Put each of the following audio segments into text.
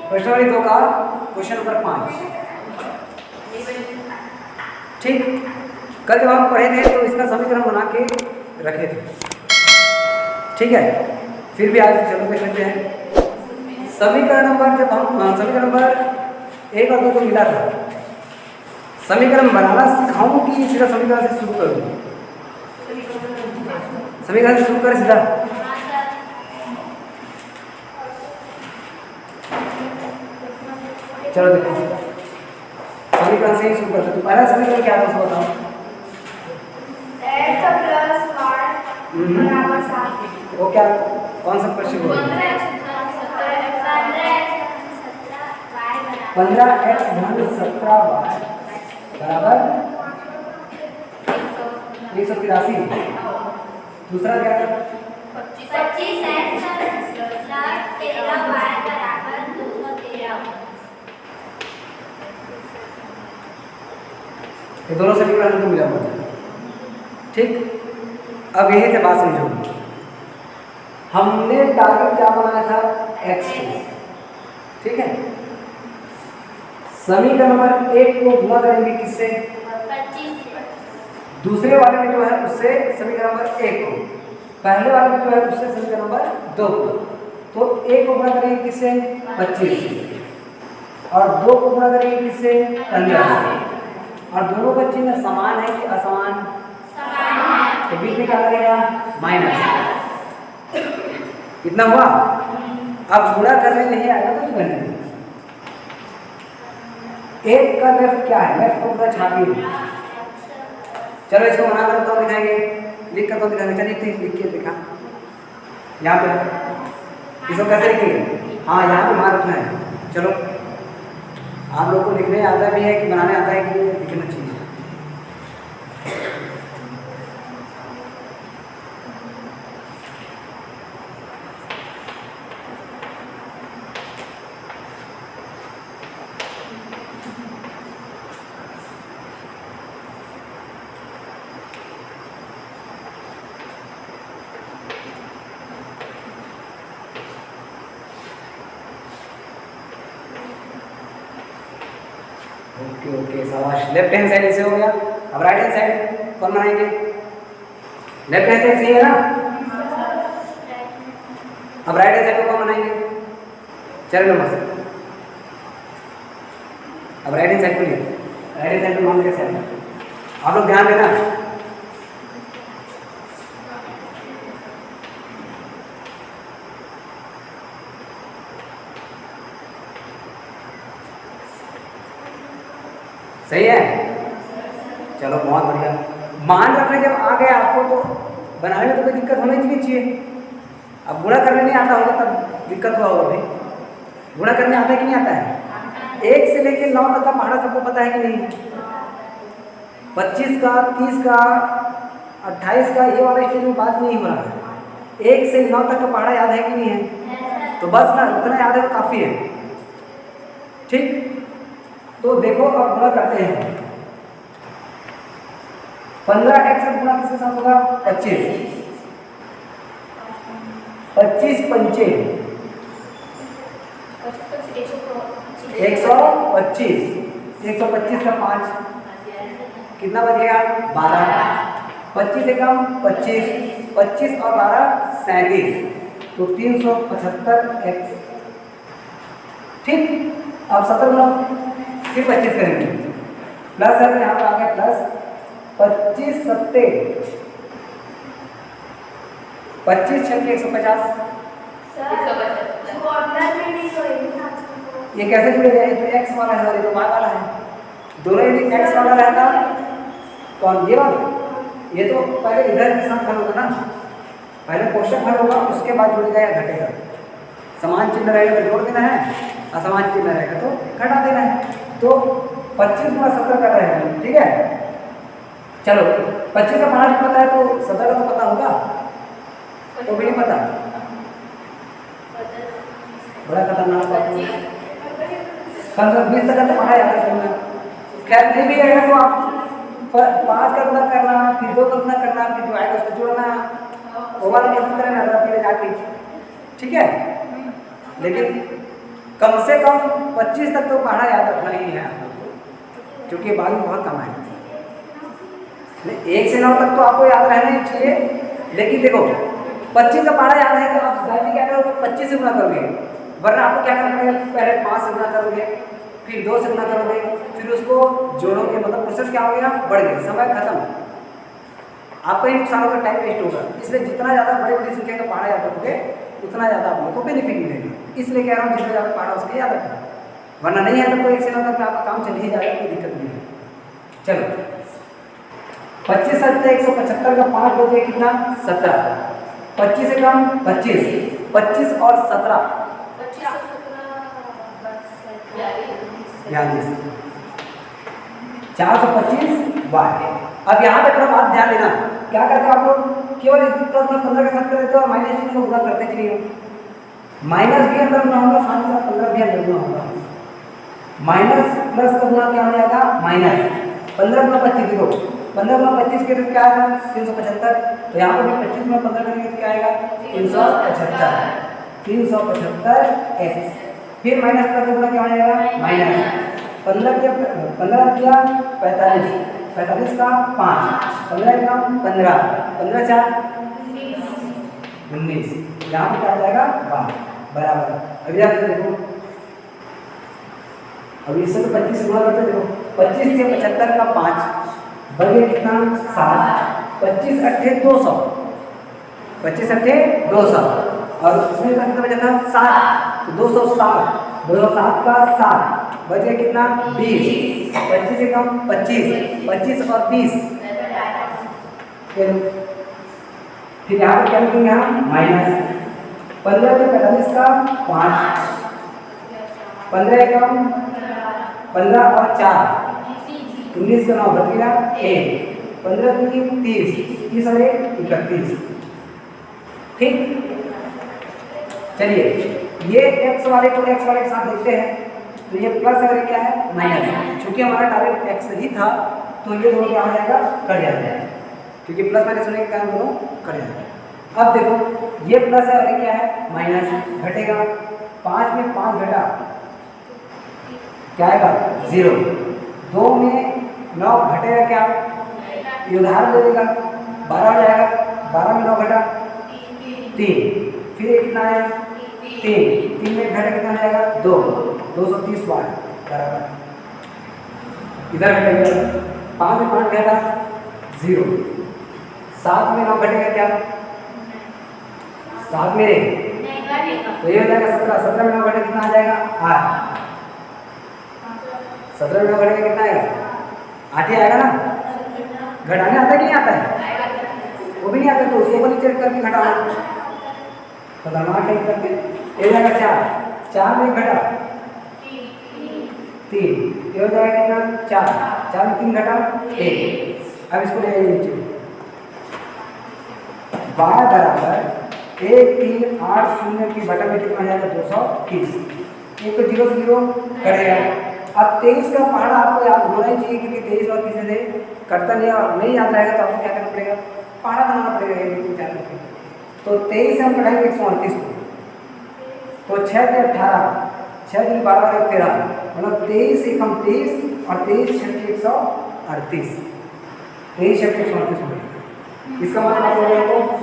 प्रश्नावली 2 का question number 5। ठीक, कल जब हम पढ़े थे तो इसका समीकरण बना के रखे थे, ठीक है। फिर भी आज चलो देख लेते हैं समीकरण नंबर। जब हम समीकरण नंबर 1 और 2 को मिला था, समीकरण बनाना सिखाऊं कि सीधा समीकरण से शुरू करूं? समीकरण से शुरू करें सीधा। चलो देखो, समीकरण से ही शुरू करते। तो पहला समीकरण क्या था उसको बताओ। वो क्या, कौन सा प्रश्न बोल? 15x धन 17y बराबर 183। दूसरा क्या था? 25x + 13y बराबर 213। ये दोनों समीकरण को मिला हुआ था, ठीक। अब यही से बात समझो, हमने टारगेट क्या बनाया था? x को, ठीक है। समीकरण नंबर 1 को गुणा करेंगे किससे? 25 से। दूसरे वाले में जो है उससे समीकरण नंबर 1 को, पहले वाले में जो है उससे समीकरण नंबर 2 को। तो 1 को गुणा करेंगे किससे? 25 से, और 2 को गुणा करेंगे किससे? 15 से। और दोनों का चिन्ह समान है कि असमान? समान है। तो बीच में क्या लगेगा? माइनस। इतना हुआ। अब गुणा करने नहीं आएगा तो करने नहीं। 1 का लेफ्ट क्या है? लेफ्ट को पूरा छापिए। चलो इसको बना कर तो दिखाएंगे, लिख कर तो दिखाएंगे। चलिए लिख के दिखा, यहाँ पे इसको कैसे लिखेंगे? हाँ, यहाँ पे मान रखना है। चलो, आप लोग को लिखने आता भी है कि बनाने आता है कि लिखना चाहिए? ओके ओके, शाबाश। लेफ्ट हैंड साइड ऐसे हो गया। अब राइट हैंड साइड कौन बनाएंगे? लेफ्ट हैंड साइड सही है ना? अब राइट हैंड साइड को कौन बनाएंगे? चलो नमस्ते। अब राइट हैंड साइड को लिया, राइट हैंड साइड को मान कैसे आएगा? आप लोग ध्यान देना। सही है, चलो बहुत बढ़िया। मान रखने जब आ गया आपको तो बनाने में तो कोई दिक्कत होनी चाहिए। अब गुणा करने नहीं आता होगा तब दिक्कत हुआ होगा भाई। गुणा करने आता है कि नहीं आता है? 1 से लेकर 9 तक का पहाड़ा सबको पता है कि नहीं? 25 का, 30 का, 28 का, ये वाला स्टेज में बात नहीं हो रहा है। 1 से 9 तक का पहाड़ा याद है कि नहीं है? तो बस ना, उतना याद है तो काफ़ी है, ठीक। तो देखो अब गुणा करते हैं। 15x से गुणा किसके साथ होगा? 25। 25 पंचे 125। 125 का 5 कितना बचेगा? 12। 25 एकम 25, 25 और 12 37, तो 375x, ठीक। अब 17 गुना फिर 25 करेंगे, प्लस है यहाँ पर आ गया प्लस 25 सत्ते 25 छक्के 150। ये कैसे जुड़ेगा? ये तो x वाला है और ये तो y वाला है। दोनों यदि x वाला रहता तो ये वाला, ये तो पहले इधर के साथ हल होगा ना। पहले क्वेश्चन हल होगा, उसके बाद जुड़ेगा या घटेगा। समान चिन्ह रहेगा तो जोड़ देना है, असमान चिन्ह रहेगा तो घटा देना है। तो 25 गुणा 17 का रहेगा, ठीक है। चलो 25 का 5 पता है तो 17 का तो पता होगा, तो भी नहीं पता। बड़ा खतरनाक बात है। कम से कम 20 तक तो पढ़ा जाता है। खैर नहीं भी है तो आप 5 का गुणा करना, फिर 2 का गुणा करना, फिर जो आएगा उसको जोड़ना, वो वाला कैसे करना फिर जाके, ठीक है। लेकिन कम से कम 25 तक तो पढ़ा याद रखना ही है आप लोग को, क्योंकि बाद में बहुत कम आएगा। 1 से 9 तक तो आपको याद रहना ही चाहिए, लेकिन देखो 25 का पढ़ा याद है तो आप डायरेक्टली क्या करोगे, 25 से गुना करोगे, वरना आपको क्या करना पड़ेगा, पहले 5 से गुना करोगे, फिर 2 से गुना करोगे, फिर उसको जोड़ोगे, मतलब प्रोसेस क्या हो गया, बढ़ गया, समय खत्म, आपका ही नुकसान होगा, टाइम वेस्ट होगा। इसलिए जितना ज़्यादा बड़ी बड़ी संख्या का पढ़ा याद रखोगे उतना ज़्यादा आप लोग को बेनिफिट मिलेगा। इसलिए कह रहा हूँ जितना ज़्यादा पढ़ा उसके याद रखना, वरना नहीं है तब तो 1 से 9 तक आपका काम चल ही जाएगा, कोई दिक्कत नहीं है। चलो 25 सत्ते 175 का 5 बजे कितना, 17, 25 से कम 25, 25 और 17 42, 425 वाट। अब यहाँ पे थोड़ा बात ध्यान देना, क्या करते हो आप लोग, केवल 15 के साथ कर देते हो और माइनस चिन्ह को गुणा करते चलिए, माइनस भी अंदर गुना होगा, साथ ही साथ 15 भी अंदर गुना होगा, माइनस प्लस का गुना क्या हो जाएगा, माइनस 15 गुना 25, देखो 15 गुना 25 के तो क्या आएगा, 375, तो यहाँ पर भी 25 गुना 15 करेंगे तो क्या आएगा, 375 एक्स, फिर माइनस प्लस का गुना क्या हो जाएगा, माइनस 15 किया 45, 45 का 5, 15 का 15, 15 4 19, यहाँ पे क्या हो जाएगा 12 बराबर। अभी आप देखो, अभी इससे तो 25 गुना करते, देखो 25 के 75 का 5 बजे कितना, 7, 25 अट्ठे 200, 25 अट्ठे 200, और उसमें कितना बचा था, 7, तो 207, 207 का 7 बचे कितना, 20, 25 से कम 25, 25 और 20, फिर यहाँ पर क्या लिखेंगे हम, माइनस 15 के 45 का 5, 15 कम 15 और 4 19 का 9 बच गया 1, 15 की 30, 30 और 1 31। ठीक, चलिए ये x वाले को x वाले के साथ देखते हैं, तो ये प्लस है क्या है, माइनस, क्योंकि हमारा टारगेट x ही था तो ये दोनों क्या हो जाएगा, कट जाएगा, क्योंकि प्लस माइनस होने के कारण दोनों कट जाएगा। अब देखो ये प्लस है और ये क्या है, माइनस, घटेगा 5 में 5 घटा क्या आएगा, 0, 2 में 9 घटेगा क्या, ये उदाहरण दे देगा, 12 हो जाएगा, 12 में 9 घटा 3, फिर ये कितना है, 3 में घटा कितना हो जाएगा, 2, 230 वाट बराबर। इधर घटेगा 5 में 5 घटा 0, 7 में 9 घटेगा क्या, 7 में तो ये हो जाएगा 17, 17 में 9 घटेगा कितना आ जाएगा, 8, 17 में 9 घटेगा कितना आएगा, 8 ही आएगा ना, घटाने आता है कि नहीं आता है, वो भी नहीं आता तो उसको नीचे करके घटाना, तो दिमाग ठीक करके ये हो जाएगा 4, 4 में घटा 3, ये हो जाएगा कितना, 4, 4 में 3 घटा 1। अब इसको ले आइए नीचे, y बराबर 1380 की बटा में कितना आ जाएगा, 230, एक तो 0 से 0 कटेगा। अब 23 का पहाड़ा आपको याद होना ही चाहिए, क्योंकि 23 और किसी से कटता नहीं और नहीं याद रहेगा तो आपको क्या करना पड़ेगा, पहाड़ा बनाना पड़ेगा, ये बिल्कुल याद रखें। तो 23 से हम कटाएंगे 138 को, तो 6 के 18, 6 दिन 12 और 13, मतलब 23 एक हम 23 और 23 6 के 138, 23 6 के 138 हो गया। इसका मतलब आप लोगों को y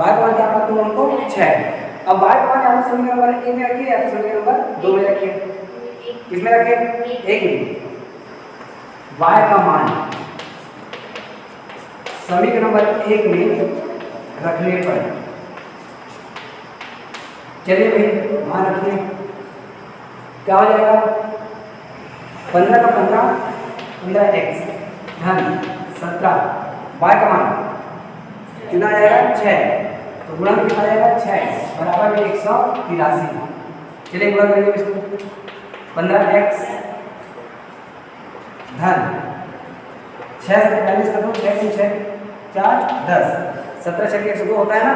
का मान क्या पता तुम हमको 6। अब y का मान यहाँ समीकरण नंबर 1 में रखिए या तो समीकरण नंबर 2 में रखिए, किसमें रखिए, 1 में। y का मान समीकरण नंबर 1 में रखने पर, चलिए भाई मान रखिए, क्या हो जाएगा, 15 का 15 x धन 17, y का मान कितना आ जाएगा, 6, तो गुणा में कितना आ जाएगा, 6 बराबर में 183। चलिए गुणा करेंगे इसको, 15x धन 6 से 45 कर दो, 6 3 6 4 10, 17 6 के 102 होता है ना,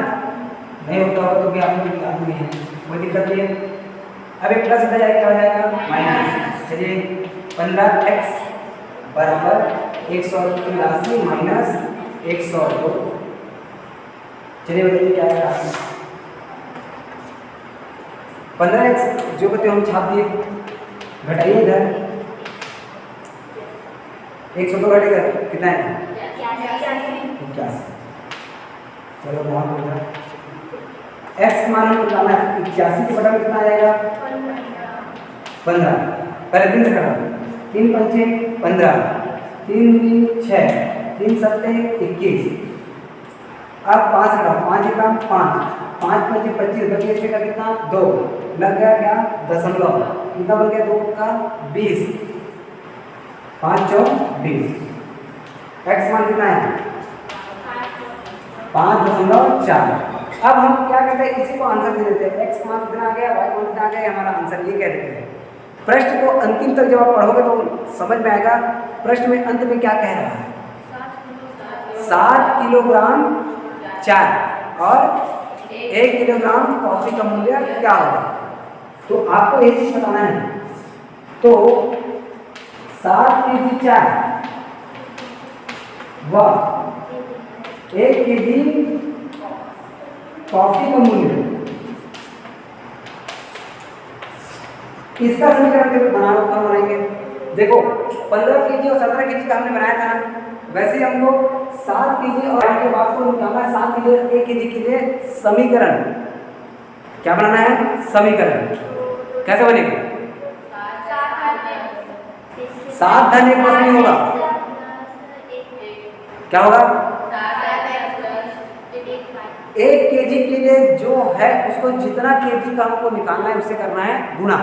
नहीं होता होगा तो भी आप लोग याद नहीं है, कोई दिक्कत नहीं है। अब एक प्लस इधर जाएगा, क्या हो जाएगा, माइनस। चलिए 15x बराबर 183 माइनस 102, चलिए बताइए क्या आएगा, 15x जो कहते हम छाप दिए, घटाइए इधर 102 घटेगा कितना है? 81। चलो बहुत बढ़िया। x मान हम निकालना है, 81 के बटा में कितना आ जाएगा? 15। पहले 3 से कटा, 3 पंचे 15, 3 दूनी 6, 3 सत्ते 21। अब 5 से कटा, 5 एकम 5, 5 पंचे 25, बचे इसका कितना? 2। लग गया क्या? दशमलव। कितना बन गया? 2 का 20, 5 चौक 20। x मान कितना है? 5.4। अब हम क्या करते हैं, इसी को आंसर दे देते हैं। x मान कितना आ गया, y मान कितना आ गया, हमारा आंसर ये कह देते हैं। प्रश्न को अंतिम तक जब आप पढ़ोगे तो समझ में आएगा प्रश्न में अंत में क्या कह रहा है। 7 किलोग्राम चाय और 1 किलोग्राम कॉफी का मूल्य क्या होगा, तो आपको ये चीज बताना है। तो 7 केजी चाय व 1 केजी कॉफी का मूल्य, इसका समीकरण बनाएंगे। देखो 15 केजी और 17 केजी का हमने बनाया था ना, वैसे हम लोग 7 केजी और के बाद को निकालना है 7 केजी और 1 केजी के लिए समीकरण क्या बनाना है? समीकरण कैसे बनेगा? 7 धन 1 प्लस नहीं होगा, क्या होगा? 1 केजी के लिए जो है उसको जितना केजी का हमको निकालना है उससे करना है गुणा।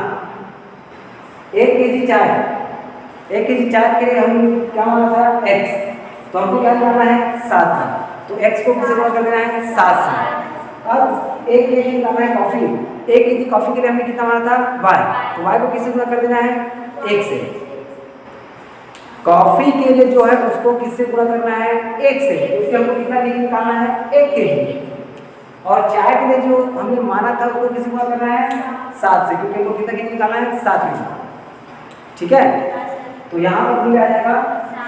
1 केजी चाय, 1 केजी चाय के लिए हम क्या माना था? x, तो हमको क्या निकालना है? 7। तो x को किससे गुणा कर देना है? 7 से। अब 1 केजी निकालना है कॉफी, 1 केजी कॉफी के लिए हमने कितना माना था? y, तो y को किससे गुणा कर देना है? 1 से। कॉफी के लिए जो है उसको किससे गुणा करना है? 1 से, तो इससे हमको कितना केजी निकालना है? 1 केजी। और चाय के लिए जो हमने माना था उसको किससे गुणा करना है? 7 से, क्योंकि हमको कितना केजी निकालना है? 7 केजी। ठीक है, तो यहाँ पर भी आ जाएगा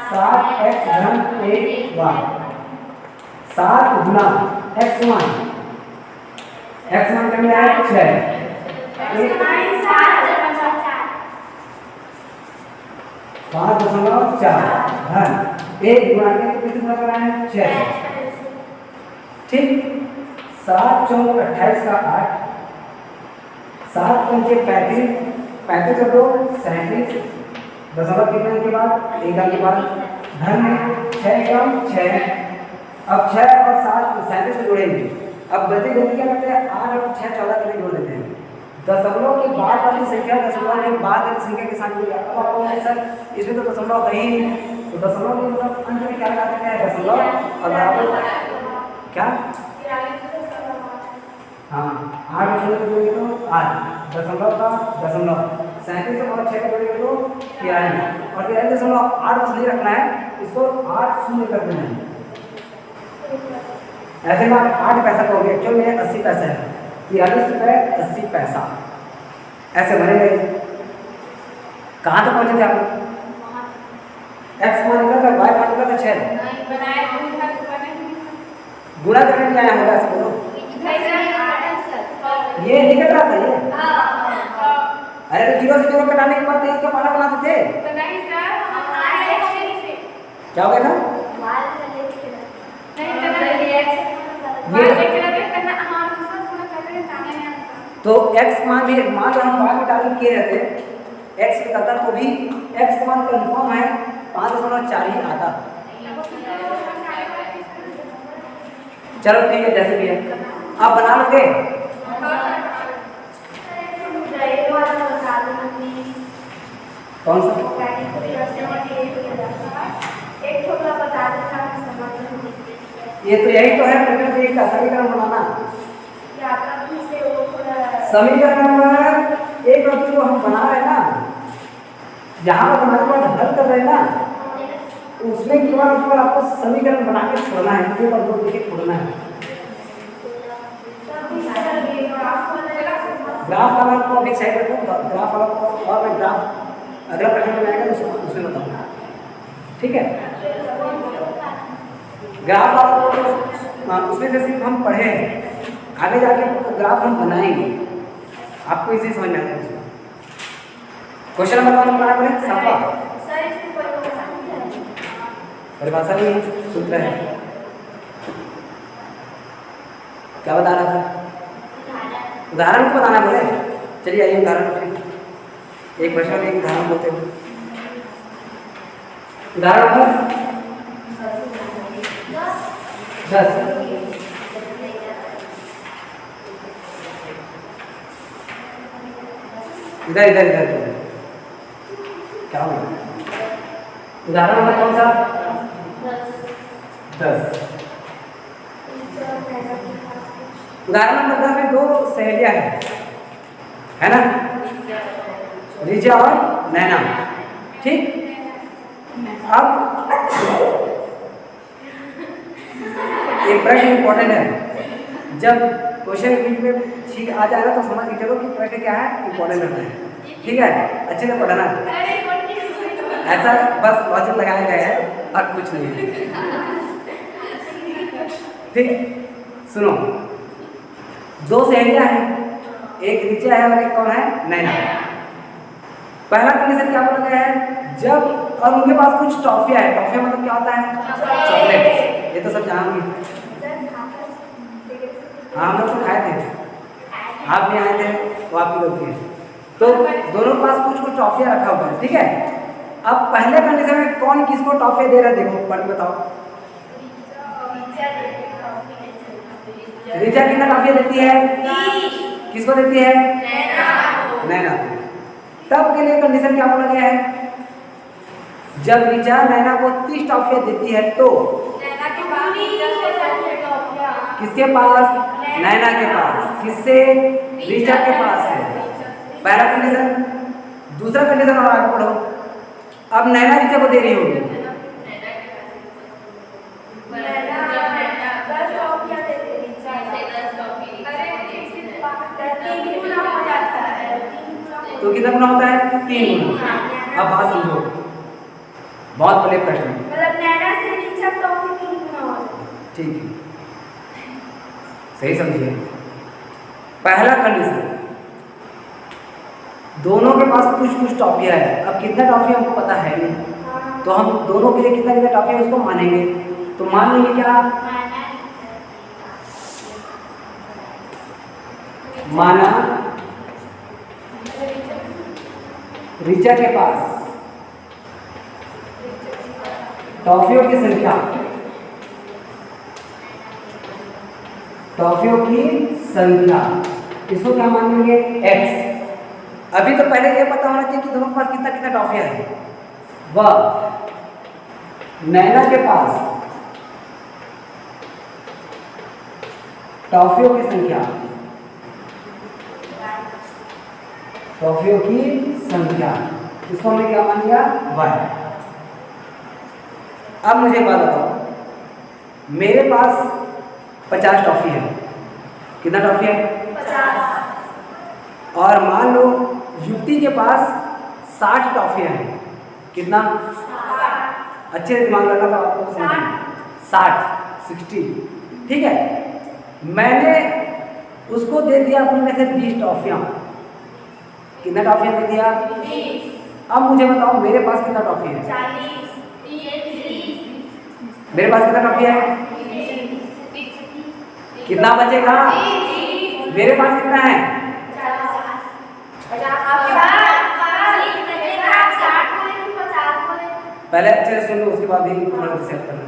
7x धन 1y, 7 गुना x मान कर लिया है 6, 5.4 धन 1 गुणा के तो कितने गुणा करना है? 6। ठीक, 7 चौक 28 का 8, 7 पंचे 35, 35 और 2 37, दशमलव कितने के बाद? 1 के बाद, धन में 6 एकम 6। अब 6 और 7 37 को जोड़ेंगे। अब गति क्या करते हैं? 8 और 6 14 के लिए जोड़ देते हैं। दशमलव के बाद वाली संख्या दशमलव के बाद वाली संख्या के साथ जुड़ जाएगा। अब आपको सर इसमें तो दशमलव है ही नहीं, तो दशमलव के मतलब अंत में क्या लगाते हैं? दशमलव और बराबर क्या? हाँ, 8 दशमलव जोड़ेंगे तो 8, दशमलव का दशमलव 37 और 6 का जोड़ेंगे तो 43, और 43.8 बस नहीं रखना है, इसको 8 शून्य कर देना है। ऐसे में आप 8 पैसा कहोगे, एक्चुअल में 80 पैसा है, 43 रुपये 80 पैसा ऐसे भरेंगे। कहाँ तक पहुँचे थे आप? x मान निकला था, y मान निकला था 6, गुणा करने में आया होगा, ऐसे बोलो। ये निकल रहा था ये, अरे तो 0 से 0 कटाने के बाद 23 का पाना बनाते थे, क्या हो गया था? तो x मान भी मान जो हम y में डाल किए रहते x निकलता तो भी x मान कंफर्म है 5.4 ही आता। चलो ठीक है, जैसे भी है आप बना लोगे। कौन सा? ये तो यही तो है प्रकृति एक का समीकरण बनाना। समीकरण एक जो हम बना रहे हैं ना, जहाँ पर बनाने के बाद हल कर रहे हैं ना, उसमें केवल आपको समीकरण बना के छोड़ना है, मुझे तो देखिए छोड़ना है। ग्राफ वाला को अभी साइड रखो, ग्राफ वाला को, और मैं ग्राफ अगला प्रश्न में आएगा तो उसमें बताऊंगा। ठीक है, ग्राफ वाला को उसमें से सिर्फ हम पढ़े हैं, आगे जाके ग्राफ हम बनाएंगे। आपको इसी समझ में आएगा। क्वेश्चन नंबर 1 बनाना बोले सातवां परिभाषा भी सूत्र है। क्या बता रहा था? उदाहरण को बताना बोले। चलिए आइए उदाहरण फिर एक प्रश्न एक उदाहरण बोलते हैं। उदाहरण नंबर 10 इधर इधर इधर क्या हुआ? उदाहरण नंबर कौन सा? 10। उदाहरण नंबर 10 में दो सहेलियां हैं, है ना? रिचा और नैना। ठीक, अब एक प्रश्न इंपॉर्टेंट है। जब क्वेश्चन के बीच में ठीक आ जाएगा तो समझ के चलो कि प्रश्न क्या है, इंपॉर्टेंट रहता है। ठीक है, अच्छे से पढ़ना। ऐसा बस लॉजिक लगाया गया है और कुछ नहीं है। ठीक, सुनो, दो सहेलियां हैं, एक रिचा है और एक कौन है? नैना। पहला कंडीशन क्या बोला गया है? जब और उनके पास कुछ टॉफियां है। टॉफिया मतलब क्या होता है? चॉकलेट। ये तो सब जानोगे। हाँ, हम लोग तो खाए थे, आप नहीं आए थे, वो आपकी गलती है। तो दोनों के पास कुछ टॉफियां रखा हुआ है। ठीक है, अब पहले कंडीशन में कौन किसको टॉफियां दे रहा है? देखो पढ़ के बताओ। रिचा कितना टॉफियां देती है? किसको देती है? नैना। तब के लिए कंडीशन क्या बोला गया है? जब रिचा नैना को 30 टॉफियां देती है तो किसके पास? नैना के पास। किससे? रिचा के पास है। पहला कंडीशन। दूसरा कंडीशन और आगे पढ़ो। अब नैना रिचा को दे रही होगी, तो कितना गुना होता है? 3 गुना। अब बात समझो, बहुत बड़े प्रश्न है। मतलब नैना से रिचा टॉफी 3 गुना हो जाता है। ठीक है, सही समझिए। पहला कंडीशन, दोनों के पास कुछ टॉफियां है। अब कितना टॉफियां हमको पता है नहीं, तो हम दोनों के लिए कितना कितना टॉफियां उसको मानेंगे। तो मान लेंगे क्या? माना रिचा के पास टॉफियों की संख्या, टॉफियों की संख्या, इसको क्या मानेंगे? x। अभी तो पहले ये पता होना चाहिए कि दोनों के पास कितना कितना टॉफियां है। वह नैना के पास टॉफियों की संख्या, टॉफियों की संख्या, इसको हमने क्या मान लिया? y। अब मुझे बात बताओ, मेरे पास 50 टॉफी है। कितना टॉफी है? 50। और मान लो युक्ति के पास 60 टॉफियां हैं। कितना? 60। अच्छे से दिमाग लगाना तो आपको समझ 60। ठीक है, मैंने उसको दे दिया अपने में से 20 टॉफियां। कितना टॉफियां दे दिया? 20। अब मुझे बताओ मेरे पास कितना टॉफी है? 40। मेरे पास कितना टॉफी है? कितना बचेगा? मेरे पास कितना है? पहले अच्छे से सुन लो, उसके बाद ही थोड़ा डिसाइड करना।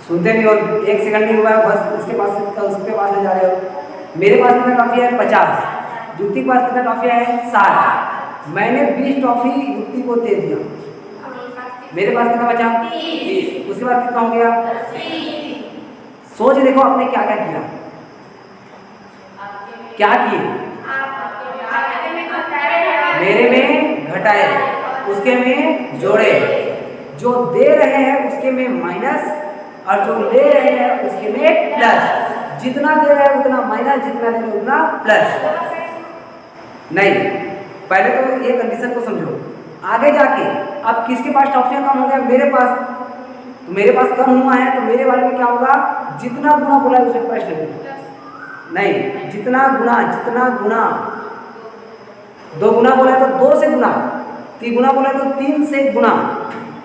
सुनते नहीं और 1 सेकंड नहीं हुआ बस उसके पास ले जा रहे हो। मेरे पास कितना टॉफी है? 50। युक्ति के पास कितना टॉफी है? 60। मैंने 20 टॉफी युक्ति को दे दिया। मेरे पास कितना बचा? 30। उसके बाद कितना हो गया? 80। सोच देखो आपने क्या क्या किया। क्या किए? मेरे में घटाए, उसके में जोड़े। जो दे रहे हैं उसके में माइनस और जो ले रहे हैं उसके में प्लस। जितना दे रहे हैं उतना माइनस, जितना ले रहे हैं उतना प्लस। नहीं, पहले तो ये कंडीशन को समझो। आगे जाके अब किसके पास टॉफियां कम हो गया? मेरे पास। तो मेरे पास कम हुआ है तो मेरे वाले में क्या होगा? जितना गुना बोला है उसे प्रश्न नहीं, जितना गुना 2 गुना बोला है तो 2 से गुना, 3 गुना बोला है तो 3 से गुना।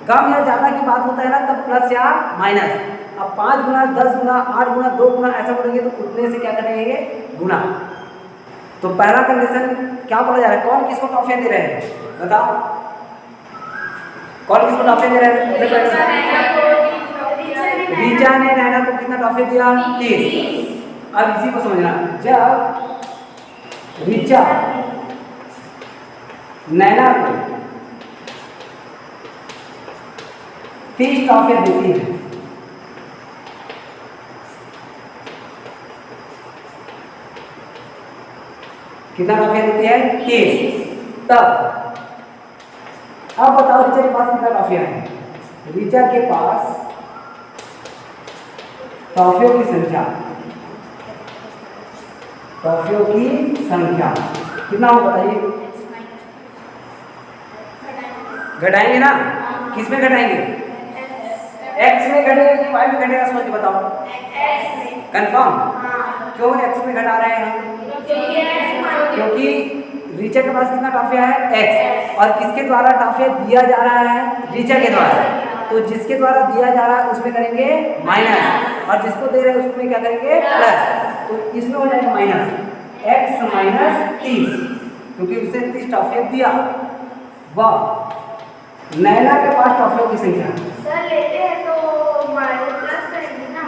कम या ज़्यादा की बात होता है ना तब प्लस या माइनस। अब 5 गुना, 10 गुना, 8 गुना, 2 गुना ऐसा बोलेंगे तो उतने से क्या करेंगे, गुना। तो पहला कंडीशन क्या बोला जा रहा है, कौन किसको टॉफियाँ दे रहे हैं बताओ, कौन किसको टॉफियाँ दे रहे हैं? रीचा ने नैना को कितना टॉफी दिया, 30। अब इसी को समझना, जब रीचा नैना को 30 टॉफियाँ देती है, कितना टॉफियाँ देती है, 30। तब अब बताओ रीचा के पास कितना टॉफियाँ है? रीचा के पास टॉफियों की संख्या, टॉफियों की संख्या कितना हो बताइए? घटाएंगे ना, किस में घटाएंगे? x में घटेगा कि y में घटेगा, सोच के बताओ। कंफर्म? क्यों x में घटा रहे हैं हम? क्योंकि रीचा के पास कितना टॉफिया है, x, और किसके द्वारा टॉफिया दिया जा रहा है, रीचा के द्वारा। तो जिसके द्वारा दिया जा रहा है उसमें करेंगे माइनस, और जिसको दे रहे हैं उसमें क्या करेंगे, प्लस। तो इसमें हो जाएगा माइनस x माइनस 30, क्योंकि उसने 30 टॉफिया दिया। वाह, नैना के पास टॉफियों की संख्या, सर लेते हैं तो प्लस करेंगे ना,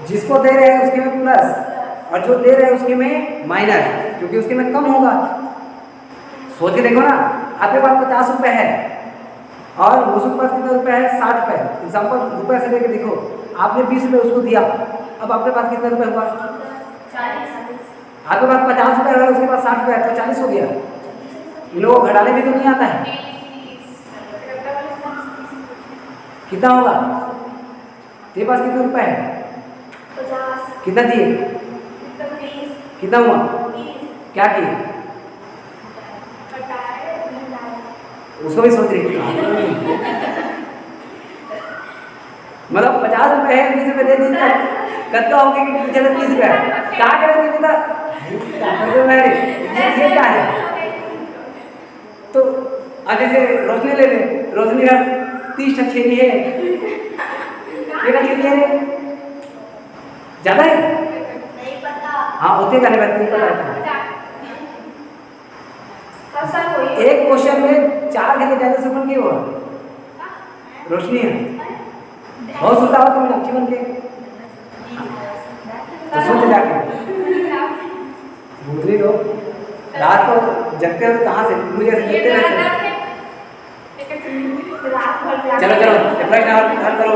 जिसको दे रहे हैं उसके में प्लस और जो दे रहे हैं उसके में माइनस, क्योंकि उसके में कम होगा। सोच के देखो ना, आपके पास 50 रुपए है और उसके पास कितना रुपए है, 60 रुपए। एग्जाम्पल रुपए से लेके देखो, आपने 20 रुपए उसको दिया, अब आपके पास कितना रुपए हुआ, 40। आपके पास 50 रुपए है, उसके पास 60 रुपए है, तो 40 हो गया। इन लोगों को घटाने भी तो नहीं आता है, कितना होगा? तेरे पास कितने रुपए है, 50, कितना दिए, 20, कितना हुआ, 30, क्या किए, उसको भी सोच रही मतलब 50 रुपए है, 20 रुपए दे दी, कत्ता हो गया कि चलो 30 रुपए क्या करेंगे बेटा, ये क्या है? तो आगे से रोशनी ले ले, रोशनी का 30 छेदी है, ये छेदी है, ज्यादा है, नहीं पता। हाँ होते का नहीं पता। एक क्वेश्चन में 4 घंटे ज्यादा सफल क्यों हुआ, रोशनी है बहुत सुनता हो तुम अच्छी बन के, तो सुनते जाके भूतरी लोग रात को जगते हो तो कहाँ से, मुझे ऐसे जगते रहते हैं। चलो चलो प्रश्न हल करो।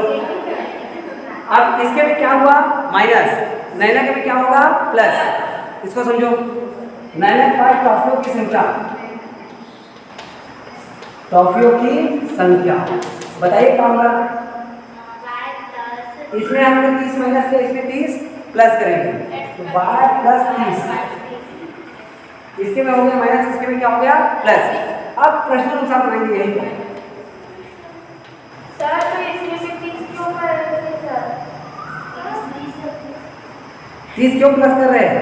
अब इसके में क्या हुआ, माइनस, नैना के में क्या होगा, प्लस। इसको समझो, नैना के पास टॉफियों की संख्या, टॉफियों की संख्या बताइए क्या होगा? इसमें हमने 30 माइनस किया, इसमें 30 प्लस करेंगे तो y प्लस 30, इसके में हो गया माइनस, इसके में क्या हो गया, प्लस। अब प्रश्न अनुसार बनाएंगे यही सर, तो इसमें से 30 क्यों कर रहे थे सर? 30 क्यों प्लस कर रहे हैं,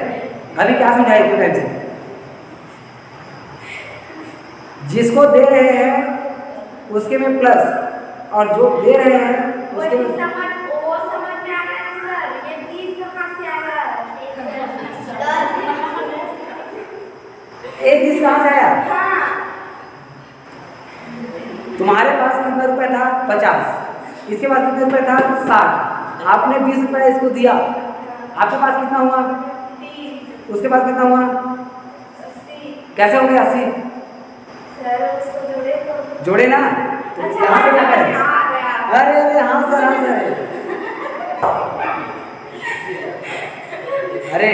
अभी क्या समझाए इतने टाइम से? जिसको दे रहे हैं उसके में प्लस और जो दे रहे हैं उसके में, वो समझ में आ रहा है सर, ये 30 कहाँ से आ रहा है? एक 30 कहाँ से आया? हाँ। तुम्हारे पास कितना रुपए था, 50, इसके पास कितना रुपए था, 60, आपने 20 रुपए इसको दिया, आपके पास कितना हुआ, 30, उसके पास कितना हुआ, 80। कैसे हो गया 80? सर उसको जोड़े तो जोड़े ना, तो अच्छा, यहाँ पे क्या करें, आ गया। अरे अरे हाँ सर, हाँ सर, अरे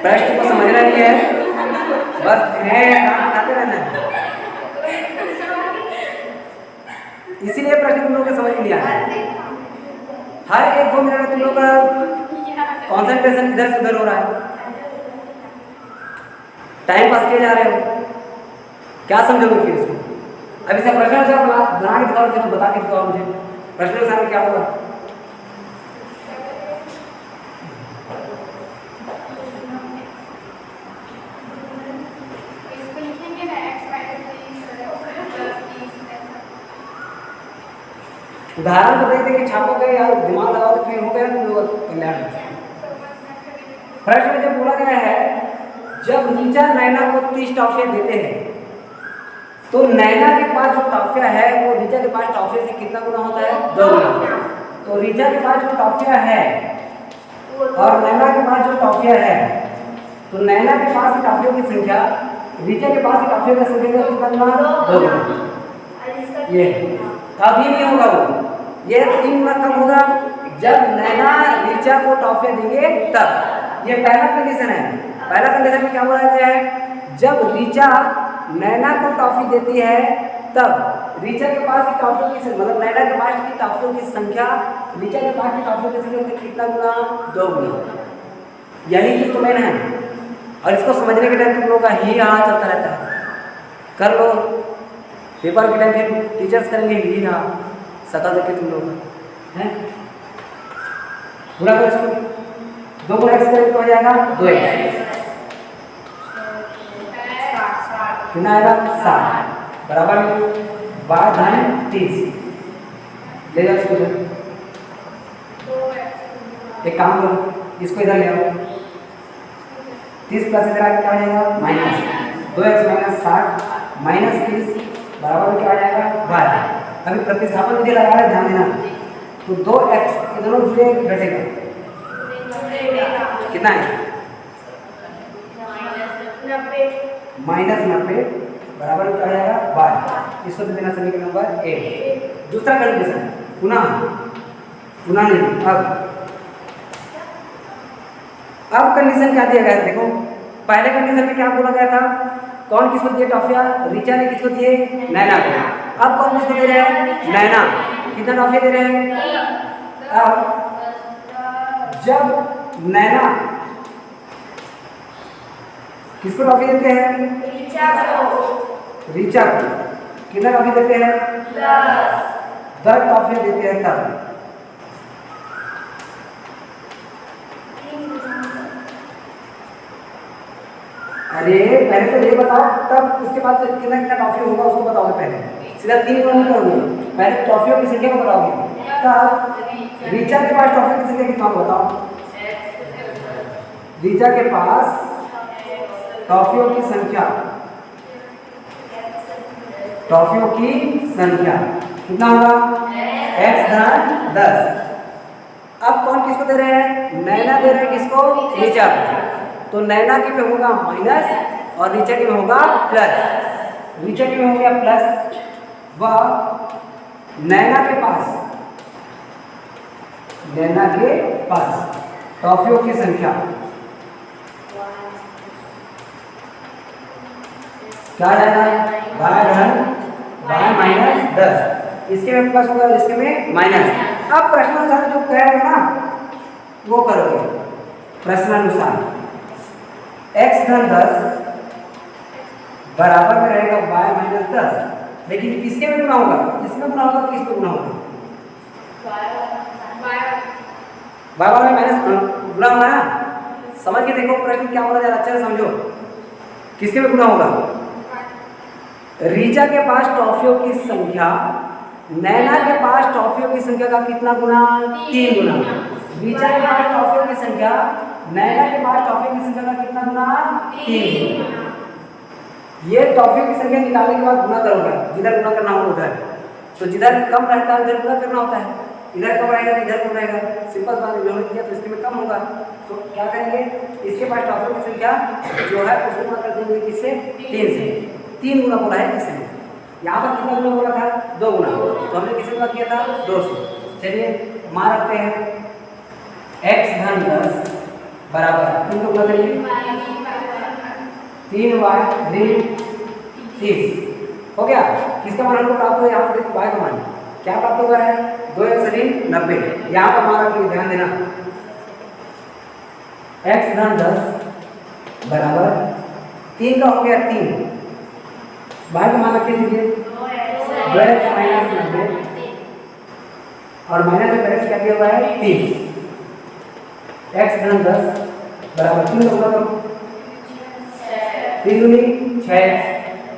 प्रश्न को समझना नहीं है, बस है काम खाते रहना है, इसीलिए प्रश्न तुम लोग को समझ नहीं आया। हर 1-2 मिनट में तुम लोग का कॉन्सेंट्रेशन इधर से उधर हो रहा है, टाइम पास किए जा रहे हो, क्या समझोगे फिर इसको? अभी से प्रश्न अनुसार बना के दिखाओ, चलो बता के दिखाओ मुझे प्रश्न अनुसार क्या होगा। उदाहरण तो देखते कि छापो गए यार, दिमाग लगाओ तो फिर हो गया तुम लोग कल्याण। प्रश्न में जब बोला गया है जब रीचा नैना को 30 टॉफियां देते हैं तो नैना के पास जो टॉफियां है वो रीचा के पास टॉफिया से कितना गुना होता है? 2 गुना। तो रीचा के पास जो टॉफियां है और नैना के पास जो टॉफियां है, तो नैना के पास की टॉफियों की संख्या रीचा के पास की टॉफियों की संख्या कितना गुना? 2 गुना। ये कभी नहीं होगा वो, ये 3 गुना कम होगा जब नैना रीचा को टॉफियां देंगे तब। ये पहला कंडीशन है। पहला कंडीशन में क्या बोला गया है? जब रीचा नैना को टॉफी देती है तब रीचा के पास की टॉफियों की मतलब नैना के पास की टॉफियों की संख्या रीचा के पास की टॉफियों की संख्या कितना गुना? 2 गुना। यही चीज तो मेन है और इसको समझने के टाइम तुम लोगों का ही यहाँ चलता रहता है। कर लो पेपर के टाइम फिर टीचर्स करेंगे ही यहाँ सकल देखे तुम लोग हैं पूरा कर इसको 2 गुना x करें तो हो जाएगा 2x, कितना आएगा 7 बराबर y धन 30। ले जाओ इसको, एक काम करो इसको इधर ले आओ, 30 प्लस इधर क्या हो जाएगा माइनस 2x माइनस 60 माइनस 30 बराबर क्या आ जाएगा y। अभी प्रतिस्थापन विधि लगा रहे ध्यान देना, तो 2x ये दोनों जुड़े घटेगा कितना है? माइनस 90 बराबर क्या आ जाएगा y। इसको तो देना समीकरण नंबर 1। दूसरा कंडीशन पुनः नहीं, अब कंडीशन क्या दिया गया है देखो। पहले कंडीशन में क्या बोला गया था? कौन किसको दिए टॉफिया? रीचा ने किसको दिए? नैना को। अब कौन किसको दे रहे हैं? नैना। कितना टॉफिया दे रहे हैं? अब जब नैना किसको टॉफी देते हैं? रीचा को। कितना टॉफी देते हैं? 10 टॉफिया देते हैं तब। अरे पहले तो ये बताओ तब उसके बाद कितना कितना टॉफी होगा उसको बताओगे। पहले सीधा 3 गुना नहीं करोगे, पहले टॉफियों की संख्या को बताओगे। तब रीचा के पास टॉफियों की संख्या कितना बताओ? रीचा के पास टॉफियों की संख्या कितना होगा? x धन 10। अब कौन किसको दे रहे हैं? नैना दे रहे हैं किसको? रीचा को। तो नैना के में होगा माइनस और रीचा के में होगा प्लस। रीचा के में हो गया प्लस व नैना के पास टॉफियों की संख्या क्या जाएगा? y minus 10। इसके में प्लस होगा, इसके में माइनस। अब प्रश्नानुसार जो कह रहे हो ना वो करोगे। प्रश्नानुसार x धन 10 बराबर में रहेगा y माइनस 10, लेकिन किसके में गुना होगा? इसमें गुना होगा कि इसमें गुना होगा? y में माइनस गुना होना है। समझ के देखो प्रश्न क्या बोला जा रहा है, अच्छा समझो। किसके में गुना होगा? रीचा के पास टॉफियों की संख्या नैना के पास टॉफियों की संख्या का कितना गुना? 3 गुना। रीचा के पास टॉफियों की संख्या नैना के पास टॉफियों की संख्या का कितना गुना? 3 गुना। ये टॉफियों की संख्या निकालने के बाद गुना करोगे, जिधर गुना करना होगा उधर। तो जिधर कम रहता है उधर गुना करना होता है, इधर कम रहेगा इधर कम रहेगा। सिंपल बात इन्होंने किया तो इसके में कम होगा, तो क्या करेंगे? इसके पास टॉफियों की संख्या जो है उसको गुना कर देंगे किससे? 3 से। 3 गुना बोला है किसने? यहाँ पर कितना गुना बोला था? 2 गुना। तो हमने किससे गुना किया था? 2 से। चलिए मान रखते हैं x धन 10 बराबर 3 को गुना करिए 3y ऋण 30 हो गया। किसका मान हमको प्राप्त हुआ? यहाँ पर देखो y का मान क्या प्राप्त हुआ है? 2x ऋण 90। यहाँ पर मान रखिए, ध्यान देना। x धन 10 बराबर 3 का हो गया 3, y का मान रखिए दीजिए 2x माइनस 90 और माइनस में x क्या दिया हुआ है? 30। x धन 10 बराबर 3 का गुणा करो 3 दूनी 6,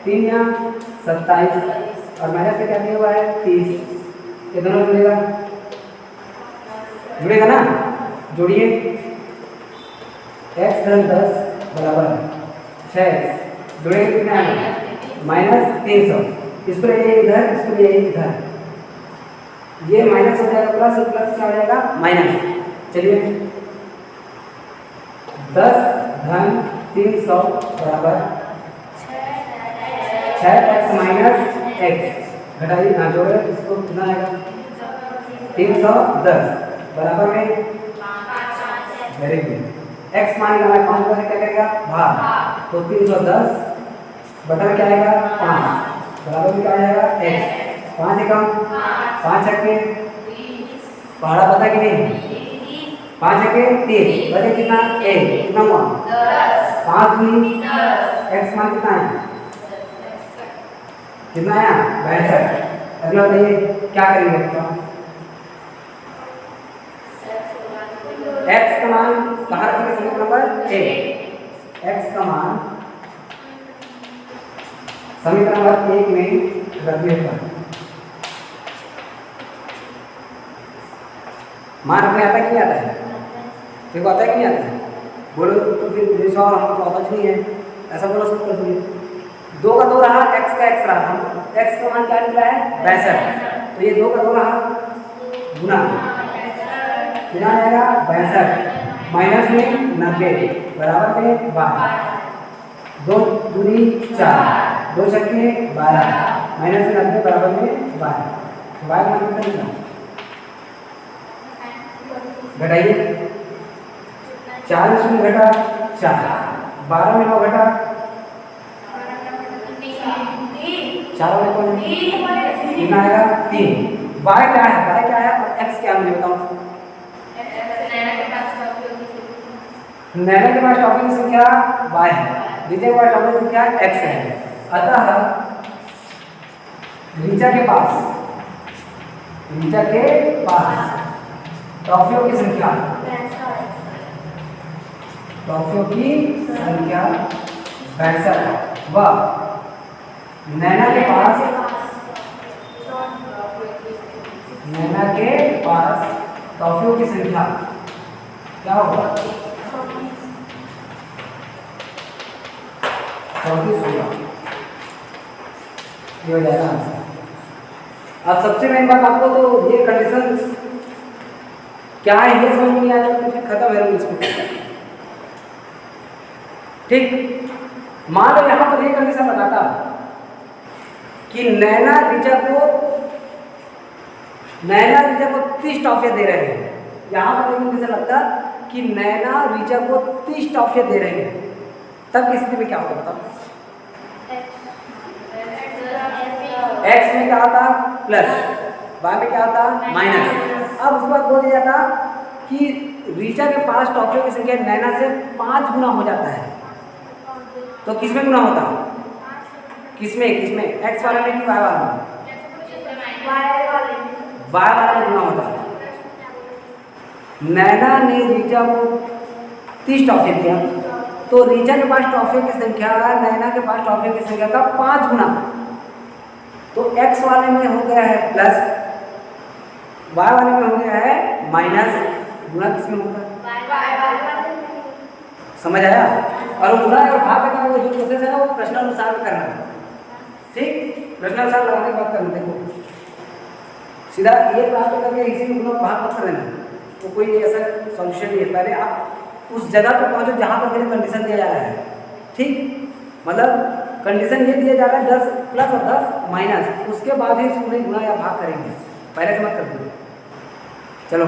3 यहाँ 27 और माइनस में क्या दिया हुआ है? 30। ये दोनों जुड़ेगा, जुड़ेगा ना, जोड़िए। x धन 10 बराबर 6x जुड़ेगा कितना है -300। इसको ले इधर, इसको ले इधर, ये माइनस हो जाएगा प्लस, प्लस क्या हो जाएगा माइनस। चलिए 10 धन 300 बराबर 6x माइनस x घटाइए, ना जोड़े, इसको कितना आएगा 310 बराबर में वेरी गुड। x मान लेना है 5 से क्या करेगा भाग, तो 310 बटा में क्या आएगा 5 बराबर में क्या आ जाएगा x। 5 एकम 5 छक्के, पहाड़ा पता कि नहीं, 5 छक्के 30 बचे कितना 1, कितना हुआ 5 दूनी x मान कितना है, कितना आया 62। अगला बताइए क्या करेंगे, x का मान कहाँ रखेंगे, समीकरण नंबर 1, x का मान समीकरण नंबर 1 में रख देगा। मान रखने आता है कि नहीं आता है, देखो आता है कि नहीं आता है, बोलो तो फिर सवाल हमको तो आता नहीं है, ऐसा बोलो सब कर दीजिए। 2 का 2 रहा, x का x रहा, x का मान क्या निकला है 62, तो ये 2 का 2 रहा गुना कितना आएगा 62 माइनस में 90 बराबर में 12, 2 दूनी 4, 2 छक्के 12 माइनस में 90 बराबर में 12, y मान कितना निकला घटाइए, 4 में घटा 4, 12 में 9 घटा 4 में कौन कितना आएगा 3। y क्या है, y क्या है और x क्या है मुझे बताओ। नैना के पास टॉपिक की संख्या y है, द्वितीय के पास टॉपिक की संख्या x है, अतः ऋचा के पास टॉफियों की संख्या 62 व नैना के पास टॉफियों की संख्या क्या होगा 34 होगा, ये हो जाएगा आंसर। अब सबसे मेन बात आपको तो ये कंडीशन क्या है ये समझ नहीं आया तो फिर खत्म है इसको, ठीक। मान लो यहाँ पर ये कंडीशन लगाता कि नैना ऋचा को 30 टॉफियां दे रहे हैं, यहाँ पर एक कंडीशन लगता कि नैना ऋचा को 30 टॉफियां दे रहे हैं, तब इस स्थिति में क्या होता बताओ। x में क्या होता प्लस, y में क्या होता माइनस। अब उसके बाद बोल दिया जाता कि ऋचा के पास टॉफियों की संख्या नैना से 5 गुना हो जाता है, तो किसमें गुना होता, किसमें x वाले में कि y वाले में, y वाले में गुना होता है। नैना ने ऋचा को 30 टॉफी दिया, तो ऋचा के पास टॉफियों की संख्या नैना के पास टॉफियों की संख्या का 5 गुना, तो x वाले में हो गया है प्लस, y वाले में हो गया है माइनस, गुना किसमें होगा समझ आया। और गुना और भाग का वो जो प्रोसेस है ना वो प्रश्नानुसार करना है, ठीक, प्रश्नानुसार लगाने की बात करना। देखो सीधा ये प्राप्त करके इसी में गुना भाग मत करना, तो कोई ऐसा सॉल्यूशन नहीं है। पहले आप उस जगह पर पहुंचो जहां पर मेरे कंडीशन दिया जा रहा है, ठीक, मतलब कंडीशन ये दिया जा रहा है 10 प्लस और 10 माइनस, उसके बाद ही इसको गुना या भाग करेंगे, पहले से मत कर दो। चलो